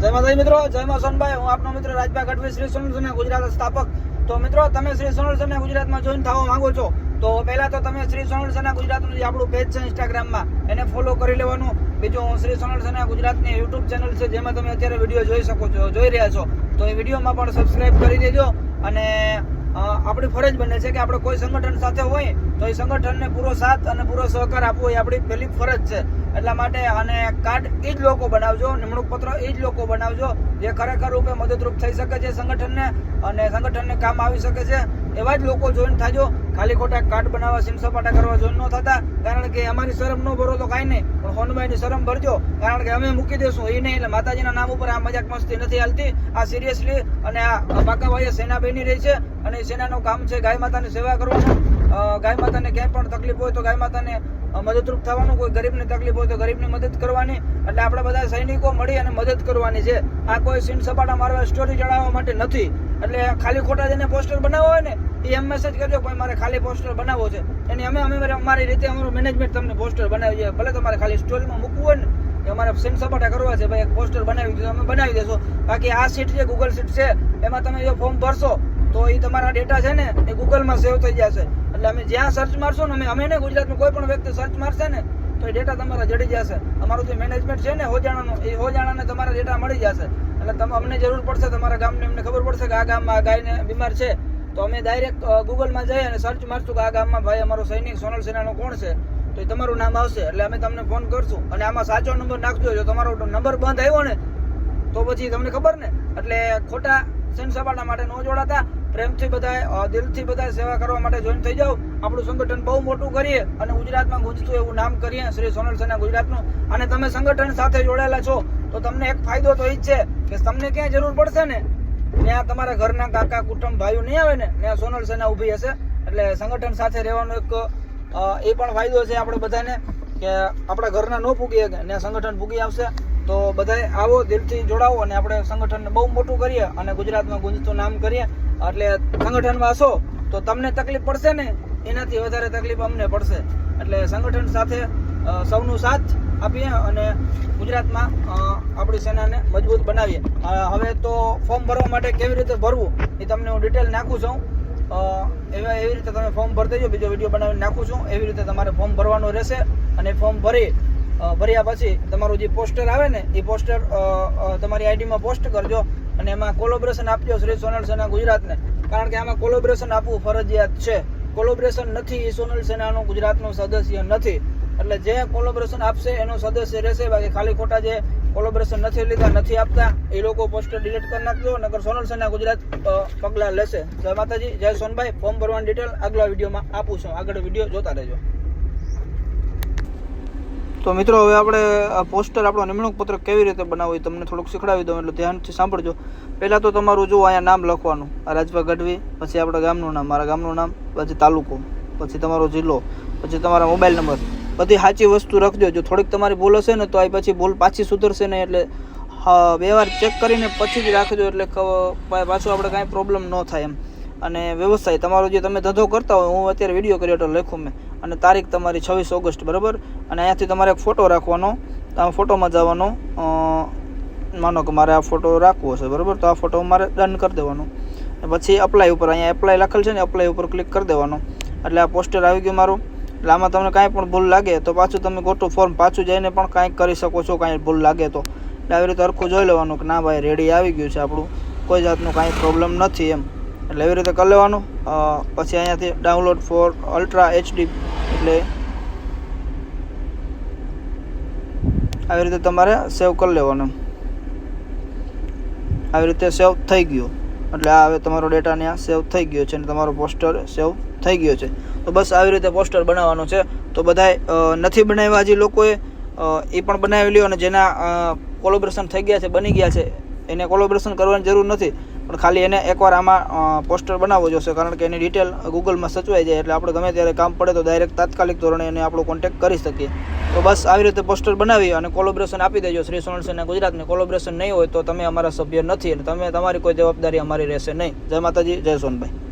જય માતાજી મિત્રો, જય માં સોનભાઈ. હું આપનો મિત્ર રાજભાઈ ગઢવી, શ્રી સોનલ સેના ગુજરાત સ્થાપક. તો મિત્રો, તમે શ્રી સોનલ સેના ગુજરાતમાં જોઈન થવા માંગો છો તો પહેલા તો તમે શ્રી સોનલ સેના ગુજરાતનું જે આપણું પેજ છે ઇન્સ્ટાગ્રામમાં એને ફોલો કરી લેવાનું. બીજું શ્રી સોનલ સેના ગુજરાતની યુટ્યુબ ચેનલ છે જેમાં તમે અત્યારે વિડીયો જોઈ રહ્યા છો, તો એ વિડીયોમાં પણ સબસ્ક્રાઇબ કરી દેજો. અને આપણી ફરજ બને છે કે આપણે કોઈ સંગઠન સાથે હોય તો એ સંગઠનને પૂરો સાથ અને પૂરો સહકાર આપવો એ આપણી પહેલી ફરજ છે. એટલા માટે અને કાર્ડ એ જ લોકો બનાવજો, નિમણૂક પત્ર એ જ લોકો બનાવજો જે ખરેખર રૂપે મદદરૂપ થઈ શકે છે સંગઠનને અને સંગઠનને કામ આવી શકે છે. એવા જ લોકો જોઈન થાજો. ખાલી ખોટા કાર્ડ બનાવવા સિમસપાટા કરવા જોઈન ન થતા, કારણ કે અમારી શરમ ન ભરો તો કાંઈ નહીં, પણ હોનભાઈની શરમ ભરજો, કારણ કે અમે મૂકી દેશું એ નહીં. એટલે માતાજીના નામ ઉપર આ મજાક મસ્તી નથી હાલતી, આ સિરિયસલી. અને આ પાકાભાઈએ સેના બની રહી છે અને સેનાનું કામ છે ગાય માતાની સેવા કરવાનું. ગાય માતાને ક્યાંય પણ તકલીફ હોય તો ગાય માતાને મદદરૂપ થવાનું, કોઈ ગરીબની તકલીફ હોય તો ગરીબની મદદ કરવાની. એટલે આપણે બધા સૈનિકો મળી અને મદદ કરવાની છે. આ કોઈ સીન સપાટા મારવા સ્ટોરી ચડાવવા માટે નથી. એટલે ખાલી ખોટા જેને પોસ્ટર બનાવવા હોય ને એ એમ મેસેજ કરજો કોઈ મારે ખાલી પોસ્ટર બનાવવો છે, એની અમે અમારી રીતે અમારું મેનેજમેન્ટ તમને પોસ્ટર બનાવી દઈએ. ભલે તમારે ખાલી સ્ટોરીમાં મૂકવું હોય ને કે અમારે સીન સપાટા કરવા છે, ભાઈ એક પોસ્ટર બનાવી દીધું, અમે બનાવી દેશો. બાકી આ સીટ છે ગૂગલ સીટ છે, એમાં તમે જો ફોર્મ ભરશો તો એ તમારા ડેટા છે ને એ ગૂગલમાં સેવ થઈ જશે. એટલે અમે જ્યાં સર્ચ મારશો ને અમે ને ગુજરાતનું કોઈ પણ વ્યક્તિ સર્ચ મારશે ને તો એ ડેટા તમારા જડી જશે. અમારું જે મેનેજમેન્ટ છે ને હોજાણાનું, એ હોજાણાને તમારા ડેટા મળી જશે. એટલે અમને જરૂર પડશે, તમારા ગામને એમને ખબર પડશે કે આ ગામમાં આ ગાયને બીમાર છે, તો અમે ડાયરેક્ટ ગૂગલમાં જઈ અને સર્ચ મારશું કે આ ગામમાં ભાઈ અમારો સૈનિક સોનલ સેનાનો કોણ છે, તો એ તમારું નામ આવશે. એટલે અમે તમને ફોન કરશું. અને આમાં સાચો નંબર નાખજો. જો તમારો નંબર બંધ આવ્યો ને તો પછી તમને ખબર ને. એટલે ખોટા સેન સપાટા માટે ન જોડાતા, પ્રેમથી બધા દિલથી બધા સેવા કરવા માટે જોઈન થઈ જાઓ. આપણું સંગઠન બહુ મોટું કરીએ અને ગુજરાતમાં ગુંજતું એવું નામ કરીએ શ્રી સોનલ સેના ગુજરાતનું. અને તમે સંગઠન સાથે જોડાયેલા છો તો તમને એક ફાયદો તો એ જ છે કે તમને ક્યાંય જરૂર પડશે ને ત્યાં તમારા ઘરના કાકા કુટુંબ ભાઈઓ નહીં આવે ને ત્યાં સોનલ સેના ઊભી હશે. એટલે સંગઠન સાથે રહેવાનો એક એ પણ ફાયદો છે આપણે બધાને કે આપણા ઘરના ન પૂગીએ કે ત્યાં સંગઠન પૂગી આવશે. તો બધાએ આવો, દિલથી જોડાવો અને આપણે સંગઠનને બહુ મોટું કરીએ અને ગુજરાતમાં ગુંજતું નામ કરીએ. એટલે સંગઠનમાં હશો તો તમને તકલીફ પડશે ને એનાથી વધારે તકલીફ અમને પડશે. એટલે સંગઠન સાથે સૌનું સાથ આપીએ અને ગુજરાતમાં આપણી સેનાને મજબૂત બનાવીએ. હવે તો ફોર્મ ભરવા માટે કેવી રીતે ભરવું એ તમને હું ડિટેલ નાખું છું. એવી રીતે તમે ફોર્મ ભરી દેજો, બીજો વિડીયો બનાવીને નાખું છું. એવી રીતે તમારે ફોર્મ ભરવાનું રહેશે. અને ફોર્મ ભર્યા પછી તમારું જે પોસ્ટર આવે ને એ પોસ્ટર તમારી આઈડીમાં પોસ્ટ કરજો અને એમાં કોલોબરેશન આપજો શ્રી સોનલ સેના ગુજરાતને. કારણ કે આમાં કોલોબરેશન આપવું ફરજિયાત છે. કોલોબરેશન નથી એ સોનલ સેનાનું ગુજરાતનું સદસ્ય નથી. એટલે જે કોલોબરેશન આપશે એનું સદસ્ય રહેશે. બાકી ખાલી ખોટા જે કોલોબરેશન નથી લીધા, નથી આપતા, એ લોકો પોસ્ટર ડિલીટ કરી નાખજો, નકર સોનલ સેના ગુજરાત પગલાં લેશે. જય માતાજી, જય સોનભાઈ. ફોર્મ ભરવાની ડિટેલ આગલા વિડીયોમાં આપું છું. આગળ વિડીયો જોતા રહેજો. તો મિત્રો, હવે આપણે આ પોસ્ટર આપણો નિમણૂક પત્ર કેવી રીતે બનાવવું એ તમને થોડુંક શીખડાવી દઉં, એટલે ધ્યાનથી સાંભળજો. પહેલાં તો તમારું જુઓ અહીંયા નામ લખવાનું, આ રાજભાઈ ગઢવી, પછી આપણા ગામનું નામ, મારા ગામનું નામ, પછી તાલુકો, પછી તમારો જિલ્લો, પછી તમારા મોબાઈલ નંબર, બધી સાચી વસ્તુ રાખજો. જો થોડીક તમારી ભૂલ હશે ને તો આ પછી ભૂલ પાછી સુધરશે નહીં. એટલે 2 વાર ચેક કરીને પછી જ રાખજો, એટલે પાછું આપણે કાંઈ પ્રોબ્લેમ ન થાય એમ. અને વ્યવસાય તમારો જે તમે ધંધો કરતા હોય, હું અત્યારે વિડીયો કર્યો તો લખું મેં, અને તારીખ તમારી 26 ઓગસ્ટ, બરાબર. અને અહીંયાથી તમારે એક ફોટો રાખવાનો, તમે ફોટોમાં જવાનો. માનો કે મારે આ ફોટો રાખવો છે, બરાબર, તો આ ફોટો મારે ડન કરી દેવાનો. પછી અપ્લાય ઉપર, અહીંયા એપ્લાય લખેલ છે ને, અપ્લાય ઉપર ક્લિક કરી દેવાનો. એટલે આ પોસ્ટર આવી ગયું મારું. એટલે આમાં તમને કાંઈ પણ ભૂલ લાગે તો પાછું તમે ગોટું ફોર્મ પાછું જઈને પણ કાંઈક કરી શકો છો, કાંઈ ભૂલ લાગે તો. એટલે આવી રીતે હરખું જોઈ લેવાનું કે ના ભાઈ રેડી આવી ગયું છે આપણું, કોઈ જાતનું કાંઈ પ્રોબ્લેમ નથી એમ. એટલે એવી રીતે કરી લેવાનું. પછી અહીંયાથી ડાઉનલોડ ફોર અલ્ટ્રા HD, એટલે આવી રીતે તમારે સેવ કરી લેવાનું. આવી રીતે સેવ થઈ ગયું. એટલે આ હવે તમારો ડેટા ત્યાં સેવ થઈ ગયો છે અને તમારો પોસ્ટર સેવ થઈ ગયો છે. તો બસ આવી રીતે પોસ્ટર બનાવવાનું છે. તો બધાએ નથી બનાવ્યા હજી લોકોએ એ પણ બનાવી લ્યો. અને જેના કોલોબરેશન થઈ ગયા છે, બની ગયા છે, એને કોલોબરેશન કરવાની જરૂર નથી, પણ ખાલી એને એકવાર આમાં પોસ્ટર બનાવવો જોશે. કારણ કે એની ડિટેલ ગૂગલમાં સચવાઈ જાય, એટલે આપણે ગમે ત્યારે કામ પડે તો ડાયરેક્ટ તાત્કાલિક ધોરણે એને આપણો કોન્ટેક્ટ કરી શકીએ. તો બસ આવી રીતે પોસ્ટર બનાવી અને કોલોબરેશન આપી દેજો શ્રી સોનલ સેના ગુજરાતને. કોલોબરેશન નહીં હોય તો તમે અમારા સભ્ય નથી અને તમારી કોઈ જવાબદારી અમારી રહેશે નહીં. જય માતાજી, જય સોનભાઈ.